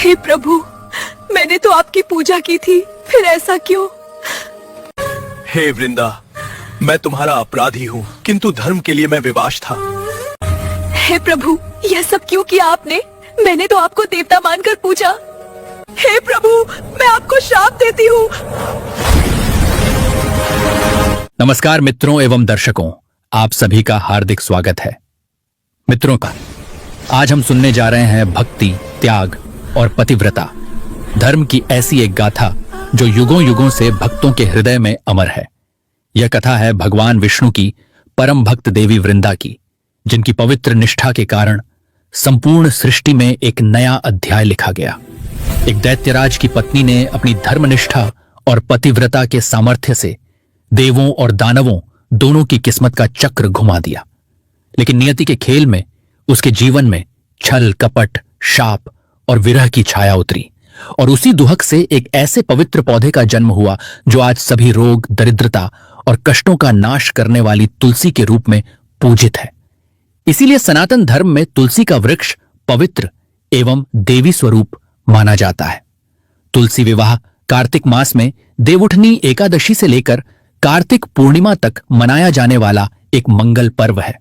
हे प्रभु, मैंने तो आपकी पूजा की थी, फिर ऐसा क्यों? हे वृंदा, मैं तुम्हारा अपराधी हूँ, किंतु धर्म के लिए मैं विवश था। हे प्रभु, यह सब क्यों किया आपने? मैंने तो आपको देवता मानकर पूजा। हे प्रभु, मैं आपको श्राप देती हूँ। नमस्कार मित्रों एवं दर्शकों, आप सभी का हार्दिक स्वागत है। मित्रों का आज हम सुनने जा रहे हैं भक्ति, त्याग और पतिव्रता, धर्म की ऐसी एक गाथा जो युगों युगों से भक्तों के हृदय में अमर है। यह कथा है भगवान विष्णु की परम भक्त देवी वृंदा की, जिनकी पवित्र निष्ठा के कारण संपूर्ण सृष्टि में एक नया अध्याय लिखा गया। एक दैत्यराज की पत्नी ने अपनी धर्मनिष्ठा और पतिव्रता के सामर्थ्य से देवों और दानवों दोनों की किस्मत का चक्र घुमा दिया। लेकिन नियति के खेल में उसके जीवन में छल, कपट, शाप और विरह की छाया उतरी, और उसी दुहक से एक ऐसे पवित्र पौधे का जन्म हुआ जो आज सभी रोग, दरिद्रता और कष्टों का नाश करने वाली तुलसी के रूप में पूजित है। इसीलिए सनातन धर्म में तुलसी का वृक्ष पवित्र एवं देवी स्वरूप माना जाता है। तुलसी विवाह कार्तिक मास में देवउठनी एकादशी से लेकर कार्तिक पूर्णिमा तक मनाया जाने वाला एक मंगल पर्व है।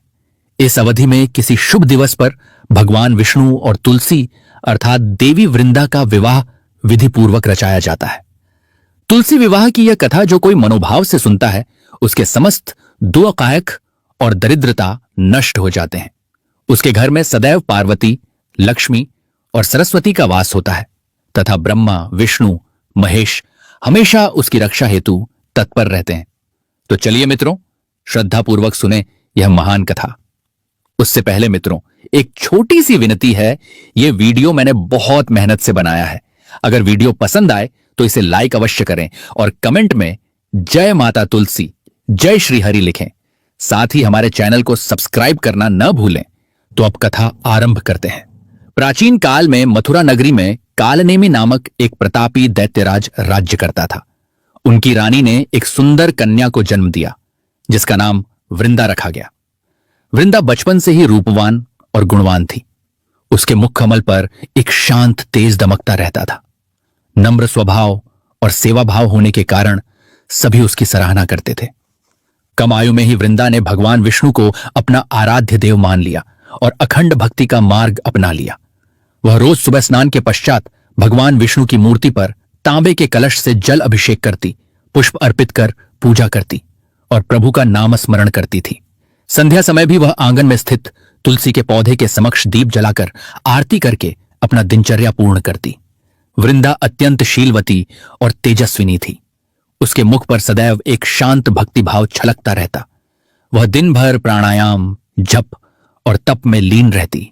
इस अवधि में किसी शुभ दिवस पर भगवान विष्णु और तुलसी अर्थात देवी वृंदा का विवाह विधि पूर्वक रचाया जाता है। तुलसी विवाह की यह कथा जो कोई मनोभाव से सुनता है, उसके समस्त दुअकायक और दरिद्रता नष्ट हो जाते हैं। उसके घर में सदैव पार्वती, लक्ष्मी और सरस्वती का वास होता है तथा ब्रह्मा, विष्णु, महेश हमेशा उसकी रक्षा हेतु तत्पर रहते हैं। तो चलिए मित्रों, श्रद्धापूर्वक सुने यह महान कथा। उससे पहले मित्रों, एक छोटी सी विनती है। यह वीडियो मैंने बहुत मेहनत से बनाया है। अगर वीडियो पसंद आए तो इसे लाइक अवश्य करें और कमेंट में जय माता तुलसी, जय श्री हरि लिखें। साथ ही हमारे चैनल को सब्सक्राइब करना न भूलें। तो अब कथा आरंभ करते हैं। प्राचीन काल में मथुरा नगरी में कालनेमी नामक एक प्रतापी दैत्यराज राज्य करता था। उनकी रानी ने एक सुंदर कन्या को जन्म दिया, जिसका नाम वृंदा रखा गया। वृंदा बचपन से ही रूपवान और गुणवान थी। उसके मुख कमल पर एक शांत तेज दमकता रहता था। नम्र स्वभाव और सेवा भाव होने के कारण सभी उसकी सराहना करते थे। कम आयु में ही वृंदा ने भगवान विष्णु को अपना आराध्य देव मान लिया और अखंड भक्ति का मार्ग अपना लिया। वह रोज सुबह स्नान के पश्चात भगवान विष्णु की मूर्ति पर तांबे के कलश से जल अभिषेक करती, पुष्प अर्पित कर पूजा करती और प्रभु का नाम स्मरण करती थी। संध्या समय भी वह आंगन में स्थित तुलसी के पौधे के समक्ष दीप जलाकर आरती करके अपना दिनचर्या पूर्ण करती। वृंदा अत्यंत शीलवती और तेजस्विनी थी। उसके मुख पर सदैव एक शांत भक्ति भाव छलकता रहता। वह दिन भर प्राणायाम, जप और तप में लीन रहती।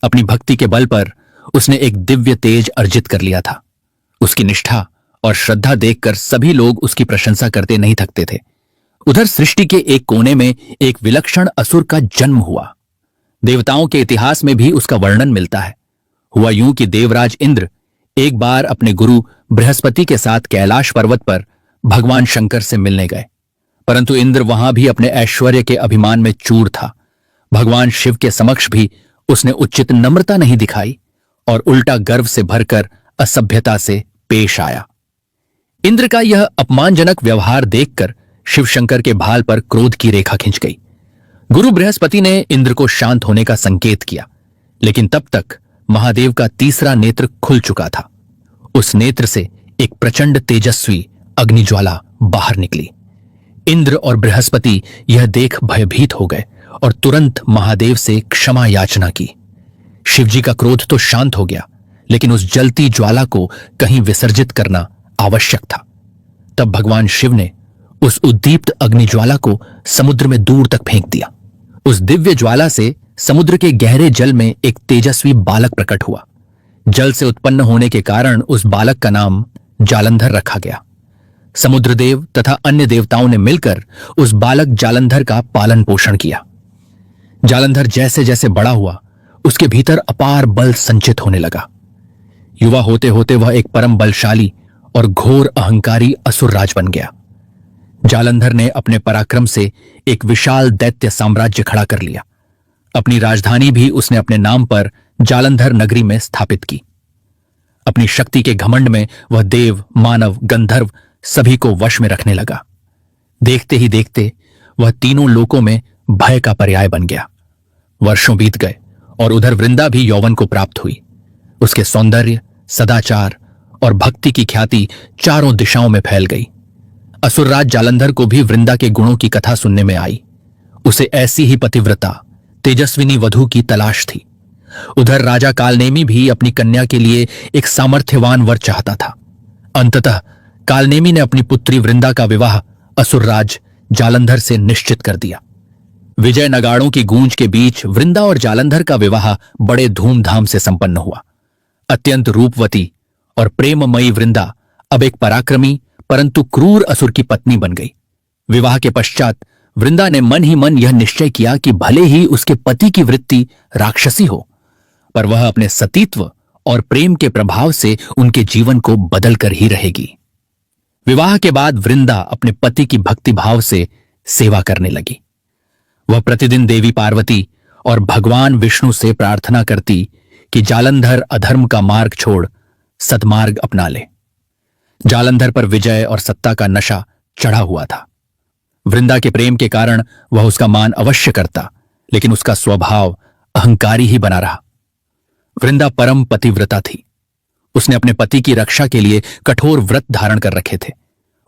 अपनी भक्ति के बल पर उसने एक दिव्य तेज अर्जित कर लिया था। उसकी निष्ठा और श्रद्धा देखकर सभी लोग उसकी प्रशंसा करते नहीं थकते थे। उधर सृष्टि के एक कोने में एक विलक्षण असुर का जन्म हुआ। देवताओं के इतिहास में भी उसका वर्णन मिलता है। हुआ यूं कि देवराज इंद्र एक बार अपने गुरु बृहस्पति के साथ कैलाश पर्वत पर भगवान शंकर से मिलने गए, परंतु इंद्र वहां भी अपने ऐश्वर्य के अभिमान में चूर था। भगवान शिव के समक्ष भी उसने उचित नम्रता नहीं दिखाई और उल्टा गर्व से भरकर असभ्यता से पेश आया। इंद्र का यह अपमानजनक व्यवहार देखकर शिव शंकर के भाल पर क्रोध की रेखा खिंच गई। गुरु बृहस्पति ने इंद्र को शांत होने का संकेत किया, लेकिन तब तक महादेव का तीसरा नेत्र खुल चुका था। उस नेत्र से एक प्रचंड तेजस्वी अग्निज्वाला बाहर निकली। इंद्र और बृहस्पति यह देख भयभीत हो गए और तुरंत महादेव से क्षमा याचना की। शिवजी का क्रोध तो शांत हो गया, लेकिन उस जलती ज्वाला को कहीं विसर्जित करना आवश्यक था। तब भगवान शिव ने उस उद्दीप्त अग्निज्वाला को समुद्र में दूर तक फेंक दिया। उस दिव्य ज्वाला से समुद्र के गहरे जल में एक तेजस्वी बालक प्रकट हुआ। जल से उत्पन्न होने के कारण उस बालक का नाम जालंधर रखा गया। समुद्रदेव तथा अन्य देवताओं ने मिलकर उस बालक जालंधर का पालन पोषण किया। जालंधर जैसे जैसे बड़ा हुआ, उसके भीतर अपार बल संचित होने लगा। युवा होते होते वह एक परम बलशाली और घोर अहंकारी असुर राज बन गया। जालंधर ने अपने पराक्रम से एक विशाल दैत्य साम्राज्य खड़ा कर लिया। अपनी राजधानी भी उसने अपने नाम पर जालंधर नगरी में स्थापित की। अपनी शक्ति के घमंड में वह देव, मानव, गंधर्व सभी को वश में रखने लगा। देखते ही देखते वह तीनों लोकों में भय का पर्याय बन गया। वर्षों बीत गए और उधर वृंदा भी यौवन को प्राप्त हुई। उसके सौंदर्य, सदाचार और भक्ति की ख्याति चारों दिशाओं में फैल गई। असुरराज जालंधर को भी वृंदा के गुणों की कथा सुनने में आई। उसे ऐसी ही पतिव्रता, तेजस्विनी वधू की तलाश थी। उधर राजा कालनेमी भी अपनी कन्या के लिए एक सामर्थ्यवान वर चाहता था। अंततः कालनेमी ने अपनी पुत्री वृंदा का विवाह असुरराज जालंधर से निश्चित कर दिया। विजय नगाड़ों की गूंज के बीच वृंदा और जालंधर का विवाह बड़े धूमधाम से संपन्न हुआ। अत्यंत रूपवती और प्रेममयी वृंदा अब एक पराक्रमी परंतु क्रूर असुर की पत्नी बन गई। विवाह के पश्चात वृंदा ने मन ही मन यह निश्चय किया कि भले ही उसके पति की वृत्ति राक्षसी हो, पर वह अपने सतीत्व और प्रेम के प्रभाव से उनके जीवन को बदल कर ही रहेगी। विवाह के बाद वृंदा अपने पति की भक्ति भाव से सेवा करने लगी। वह प्रतिदिन देवी पार्वती और भगवान विष्णु से प्रार्थना करती कि जालंधर अधर्म का मार्ग छोड़ सद्मार्ग अपना ले। जालंधर पर विजय और सत्ता का नशा चढ़ा हुआ था। वृंदा के प्रेम के कारण वह उसका मान अवश्य करता, लेकिन उसका स्वभाव अहंकारी ही बना रहा। वृंदा परम पतिव्रता थी। उसने अपने पति की रक्षा के लिए कठोर व्रत धारण कर रखे थे।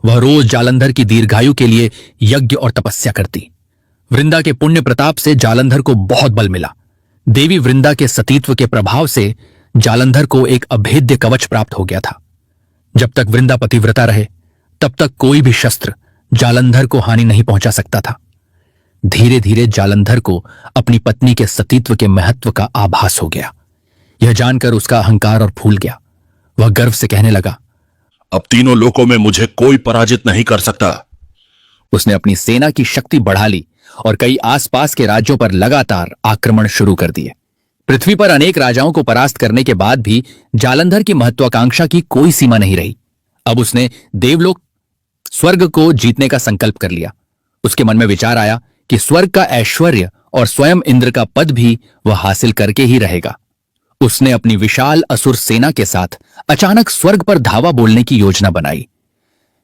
वह रोज जालंधर की दीर्घायु के लिए यज्ञ और तपस्या करती। वृंदा के पुण्य प्रताप से जालंधर को बहुत बल मिला। देवी वृंदा के सतीत्व के प्रभाव से जालंधर को एक अभेद्य कवच प्राप्त हो गया था। जब तक वृंदा पतिव्रता रहे, तब तक कोई भी शस्त्र जालंधर को हानि नहीं पहुंचा सकता था। धीरे धीरे जालंधर को अपनी पत्नी के सतीत्व के महत्व का आभास हो गया। यह जानकर उसका अहंकार और फूल गया। वह गर्व से कहने लगा, अब तीनों लोकों में मुझे कोई पराजित नहीं कर सकता। उसने अपनी सेना की शक्ति बढ़ा ली और कई आसपास के राज्यों पर लगातार आक्रमण शुरू कर दिए। पृथ्वी पर अनेक राजाओं को परास्त करने के बाद भी जालंधर की महत्वाकांक्षा की कोई सीमा नहीं रही। अब उसने देवलोक स्वर्ग को जीतने का संकल्प कर लिया। उसके मन में विचार आया कि स्वर्ग का ऐश्वर्य और स्वयं इंद्र का पद भी वह हासिल करके ही रहेगा। उसने अपनी विशाल असुर सेना के साथ अचानक स्वर्ग पर धावा बोलने की योजना बनाई।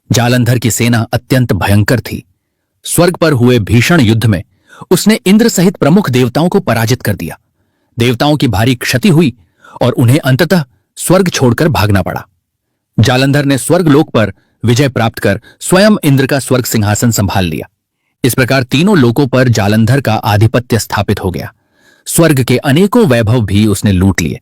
जालंधर की सेना अत्यंत भयंकर थी। स्वर्ग पर हुए भीषण युद्ध में उसने इंद्र सहित प्रमुख देवताओं को पराजित कर दिया। देवताओं की भारी क्षति हुई और उन्हें अंततः स्वर्ग छोड़कर भागना पड़ा। जालंधर ने स्वर्गलोक पर विजय प्राप्त कर स्वयं इंद्र का स्वर्ग सिंहासन संभाल लिया। इस प्रकार तीनों लोकों पर जालंधर का आधिपत्य स्थापित हो गया। स्वर्ग के अनेकों वैभव भी उसने लूट लिए।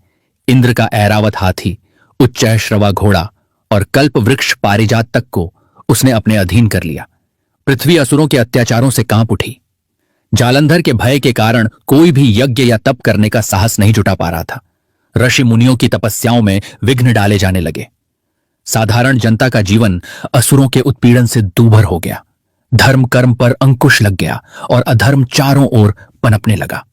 इंद्र का ऐरावत हाथी, उच्चैश्रवा घोड़ा और कल्प वृक्ष पारिजात तक को उसने अपने अधीन कर लिया। पृथ्वी असुरों के अत्याचारों से कांप उठी। जालंधर के भय के कारण कोई भी यज्ञ या तप करने का साहस नहीं जुटा पा रहा था। ऋषि मुनियों की तपस्याओं में विघ्न डाले जाने लगे। साधारण जनता का जीवन असुरों के उत्पीड़न से दूभर हो गया। धर्म कर्म पर अंकुश लग गया और अधर्म चारों ओर पनपने लगा।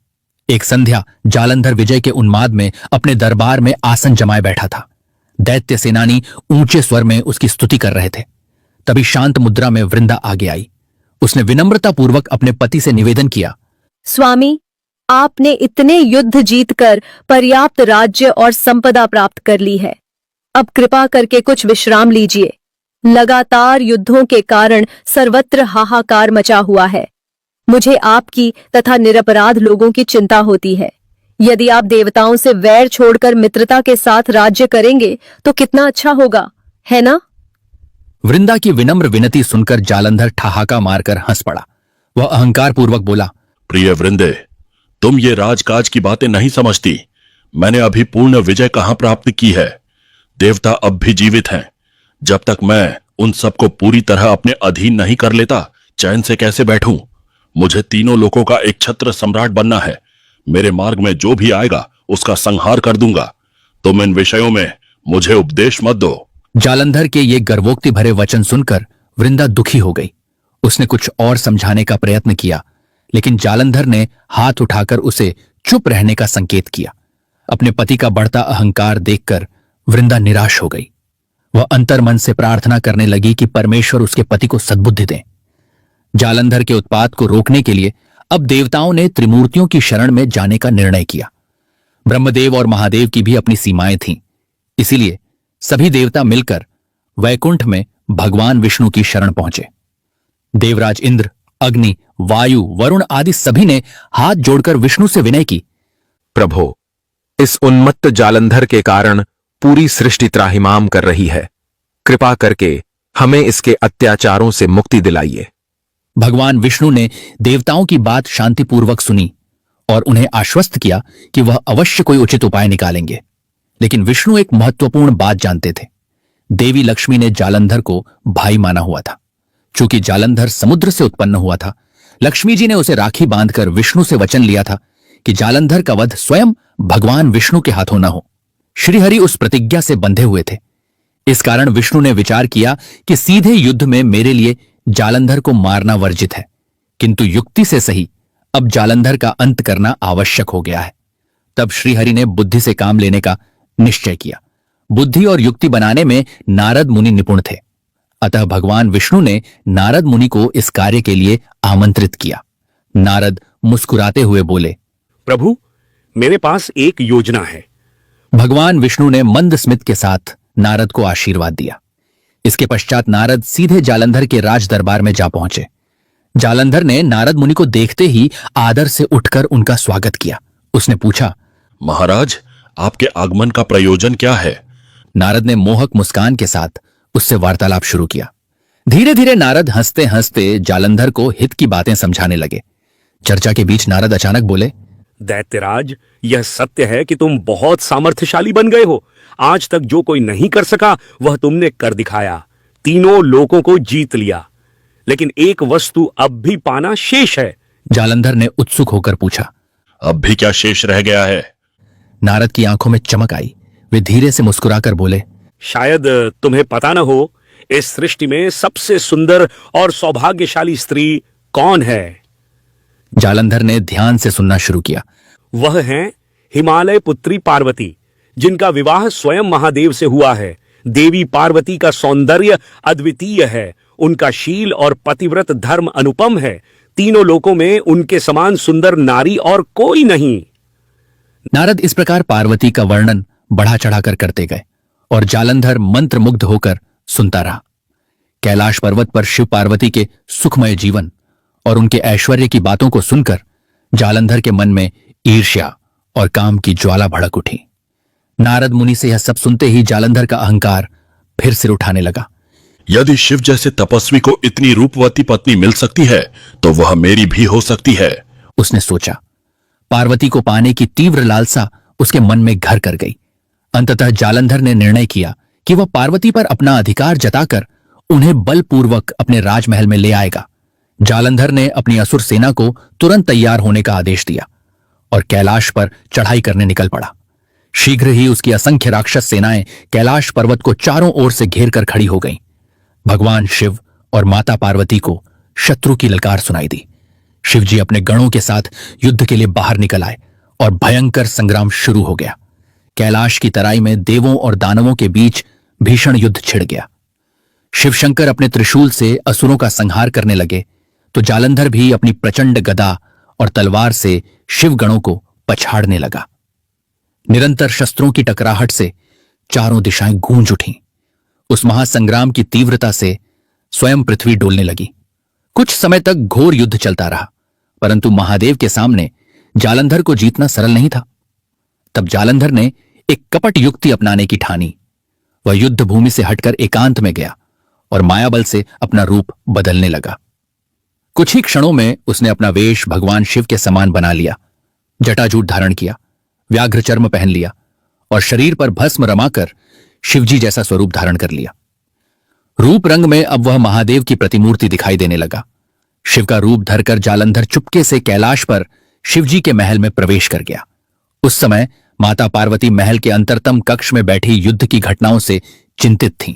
एक संध्या जालंधर विजय के उन्माद में अपने दरबार में आसन जमाए बैठा था। दैत्य सेनानी ऊंचे स्वर में उसकी स्तुति कर रहे थे। तभी शांत मुद्रा में वृंदा आगे आई। उसने विनम्रतापूर्वक अपने पति से निवेदन किया, स्वामी, आपने इतने युद्ध जीतकर पर्याप्त राज्य और संपदा प्राप्त कर ली है। अब कृपा करके कुछ विश्राम लीजिए। लगातार युद्धों के कारण सर्वत्र हाहाकार मचा हुआ है। मुझे आपकी तथा निरपराध लोगों की चिंता होती है। यदि आप देवताओं से वैर छोड़कर मित्रता के साथ राज्य करेंगे तो कितना अच्छा होगा, है ना? वृंदा की विनम्र विनती सुनकर जालंधर ठहाका मारकर हंस पड़ा। वह अहंकार पूर्वक बोला, प्रिय वृंदे, तुम ये राजकाज की बातें नहीं समझती। मैंने अभी पूर्ण विजय कहां प्राप्त की है। देवता अब भी जीवित हैं। जब तक मैं उन सबको पूरी तरह अपने अधीन नहीं कर लेता, चैन से कैसे बैठूं? मुझे तीनों लोकों का एक छत्र सम्राट बनना है। मेरे मार्ग में जो भी आएगा उसका संहार कर दूंगा। तुम इन विषयों में मुझे उपदेश मत दो। जालंधर के ये गर्वोक्ति भरे वचन सुनकर वृंदा दुखी हो गई। उसने कुछ और समझाने का प्रयत्न किया, लेकिन जालंधर ने हाथ उठाकर उसे चुप रहने का संकेत किया। अपने पति का बढ़ता अहंकार देखकर वृंदा निराश हो गई। वह अंतर्मन से प्रार्थना करने लगी कि परमेश्वर उसके पति को सद्बुद्धि दें। जालंधर के उत्पात को रोकने के लिए अब देवताओं ने त्रिमूर्तियों की शरण में जाने का निर्णय किया। ब्रह्मदेव और महादेव की भी अपनी सीमाएं थीं। इसीलिए सभी देवता मिलकर वैकुंठ में भगवान विष्णु की शरण पहुंचे। देवराज इंद्र, अग्नि, वायु, वरुण आदि सभी ने हाथ जोड़कर विष्णु से विनय की। प्रभो, इस उन्मत्त जालंधर के कारण पूरी सृष्टि त्राहिमाम कर रही है। कृपा करके हमें इसके अत्याचारों से मुक्ति दिलाइए। भगवान विष्णु ने देवताओं की बात शांतिपूर्वक सुनी और उन्हें आश्वस्त किया कि वह अवश्य कोई उचित उपाय निकालेंगे। लेकिन विष्णु एक महत्वपूर्ण बात जानते थे। देवी लक्ष्मी ने जालंधर को भाई माना हुआ था। चूंकि जालंधर समुद्र से उत्पन्न हुआ था, लक्ष्मी जी ने उसे राखी बांधकर विष्णु से वचन लिया था कि जालंधर का वध स्वयं भगवान विष्णु के हाथों न हो। श्रीहरि उस प्रतिज्ञा से बंधे हुए थे। इस कारण विष्णु ने विचार किया कि सीधे युद्ध में मेरे लिए जालंधर को मारना वर्जित है, किंतु युक्ति से सही अब जालंधर का अंत करना आवश्यक हो गया है। तब श्रीहरि ने बुद्धि से काम लेने का निश्चय किया। बुद्धि और युक्ति बनाने में नारद मुनि निपुण थे। अतः भगवान विष्णु ने नारद मुनि को इस कार्य के लिए आमंत्रित किया। नारद मुस्कुराते हुए बोले, प्रभु, मेरे पास एक योजना है। भगवान विष्णु ने मंद स्मित के साथ नारद को आशीर्वाद दिया। इसके पश्चात नारद सीधे जालंधर के राज दरबार में जा पहुंचे। जालंधर ने नारद मुनि को देखते ही आदर से उठकर उनका स्वागत किया। उसने पूछा, महाराज, आपके आगमन का प्रयोजन क्या है? नारद ने मोहक मुस्कान के साथ उससे वार्तालाप शुरू किया। धीरे धीरे नारद हंसते हंसते जालंधर को हित की बातें समझाने लगे। चर्चा के बीच नारद अचानक बोले, दैत्यराज, यह सत्य है कि तुम बहुत सामर्थ्यशाली बन गए हो। आज तक जो कोई नहीं कर सका वह तुमने कर दिखाया। तीनों लोकों को जीत लिया। लेकिन एक वस्तु अब भी पाना शेष है। जालंधर ने उत्सुक होकर पूछा, अब भी क्या शेष रह गया है? नारद की आंखों में चमक आई। वे धीरे से मुस्कुराकर बोले, शायद तुम्हें पता न हो, इस सृष्टि में सबसे सुंदर और सौभाग्यशाली स्त्री कौन है? जालंधर ने ध्यान से सुनना शुरू किया। वह हैं हिमालय पुत्री पार्वती, जिनका विवाह स्वयं महादेव से हुआ है। देवी पार्वती का सौंदर्य अद्वितीय है। उनका शील और पतिव्रत धर्म अनुपम है। तीनों लोकों में उनके समान सुंदर नारी और कोई नहीं। नारद इस प्रकार पार्वती का वर्णन बढ़ा चढ़ाकर करते गए और जालंधर मंत्रमुग्ध होकर सुनता रहा। कैलाश पर्वत पर शिव पार्वती के सुखमय जीवन और उनके ऐश्वर्य की बातों को सुनकर जालंधर के मन में ईर्ष्या और काम की ज्वाला भड़क उठी। नारद मुनि से यह सब सुनते ही जालंधर का अहंकार फिर सिर उठाने लगा। यदि शिव जैसे तपस्वी को इतनी रूपवती पत्नी मिल सकती है तो वह मेरी भी हो सकती है, उसने सोचा। पार्वती को पाने की तीव्र लालसा उसके मन में घर कर गई। अंततः जालंधर ने निर्णय किया कि वह पार्वती पर अपना अधिकार जताकर उन्हें बलपूर्वक अपने राजमहल में ले आएगा। जालंधर ने अपनी असुर सेना को तुरंत तैयार होने का आदेश दिया और कैलाश पर चढ़ाई करने निकल पड़ा। शीघ्र ही उसकी असंख्य राक्षस सेनाएं कैलाश पर्वत को चारों ओर से घेर कर खड़ी हो गईं। भगवान शिव और माता पार्वती को शत्रु की ललकार सुनाई दी। शिवजी अपने गणों के साथ युद्ध के लिए बाहर निकल आए और भयंकर संग्राम शुरू हो गया। कैलाश की तराई में देवों और दानवों के बीच भीषण युद्ध छिड़ गया। शिवशंकर अपने त्रिशूल से असुरों का संहार करने लगे तो जालंधर भी अपनी प्रचंड गदा और तलवार से शिवगणों को पछाड़ने लगा। निरंतर शस्त्रों की टकराहट से चारों दिशाएं गूंज उठीं। उस महासंग्राम की तीव्रता से स्वयं पृथ्वी डोलने लगी। कुछ समय तक घोर युद्ध चलता रहा, परंतु महादेव के सामने जालंधर को जीतना सरल नहीं था। तब जालंधर ने एक कपट युक्ति अपनाने की ठानी। वह युद्ध भूमि से हटकर एकांत में गया और मायाबल से अपना रूप बदलने लगा। कुछ ही क्षणों में उसने अपना वेश भगवान शिव के समान बना लिया। जटाजूट धारण किया, व्याघ्र चर्म पहन लिया और शरीर पर भस्म रमाकर शिवजी जैसा स्वरूप धारण कर लिया। रूप रंग में अब वह महादेव की प्रतिमूर्ति दिखाई देने लगा। शिव का रूप धरकर जालंधर चुपके से कैलाश पर शिवजी के महल में प्रवेश कर गया। उस समय माता पार्वती महल के अंतरतम कक्ष में बैठी युद्ध की घटनाओं से चिंतित थीं।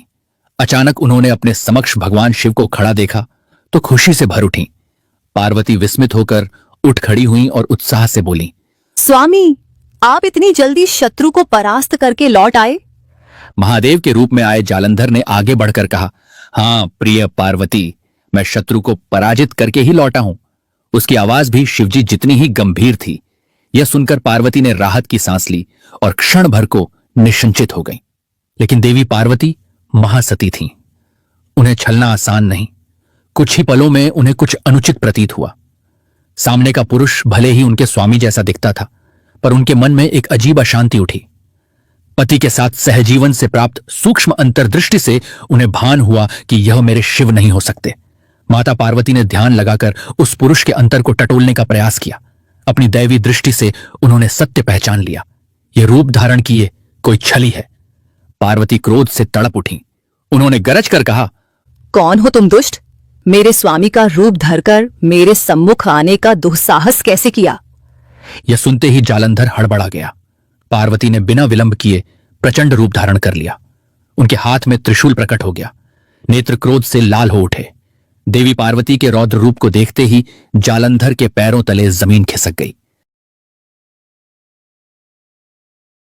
अचानक उन्होंने अपने समक्ष भगवान शिव को खड़ा देखा तो खुशी से भर उठी। पार्वती विस्मित होकर उठ खड़ी हुई और उत्साह से बोली, स्वामी, आप इतनी जल्दी शत्रु को परास्त करके लौट आए? महादेव के रूप में आए जालंधर ने आगे बढ़कर कहा, हां प्रिय पार्वती, मैं शत्रु को पराजित करके ही लौटा हूं। उसकी आवाज भी शिवजी जितनी ही गंभीर थी। यह सुनकर पार्वती ने राहत की सांस ली और क्षण भर को निश्चिंत हो गई। लेकिन देवी पार्वती महासती थीं। उन्हें छलना आसान नहीं। कुछ ही पलों में उन्हें कुछ अनुचित प्रतीत हुआ। सामने का पुरुष भले ही उनके स्वामी जैसा दिखता था, पर उनके मन में एक अजीब अशांति उठी। पति के साथ सहजीवन से प्राप्त सूक्ष्म अंतर्दृष्टि से उन्हें भान हुआ कि यह मेरे शिव नहीं हो सकते। माता पार्वती ने ध्यान लगाकर उस पुरुष के अंतर को टटोलने का प्रयास किया। अपनी दैवी दृष्टि से उन्होंने सत्य पहचान लिया। यह रूप धारण किए कोई छली है। पार्वती क्रोध से तड़प उठी। उन्होंने गरज कर कहा, कौन हो तुम दुष्ट? मेरे स्वामी का रूप धरकर मेरे सम्मुख आने का दुस्साहस कैसे किया? यह सुनते ही जालंधर हड़बड़ा गया। पार्वती ने बिना विलंब किए प्रचंड रूप धारण कर लिया। उनके हाथ में त्रिशूल प्रकट हो गया। नेत्र क्रोध से लाल हो उठे। देवी पार्वती के रौद्र रूप को देखते ही जालंधर के पैरों तले जमीन खिसक गई।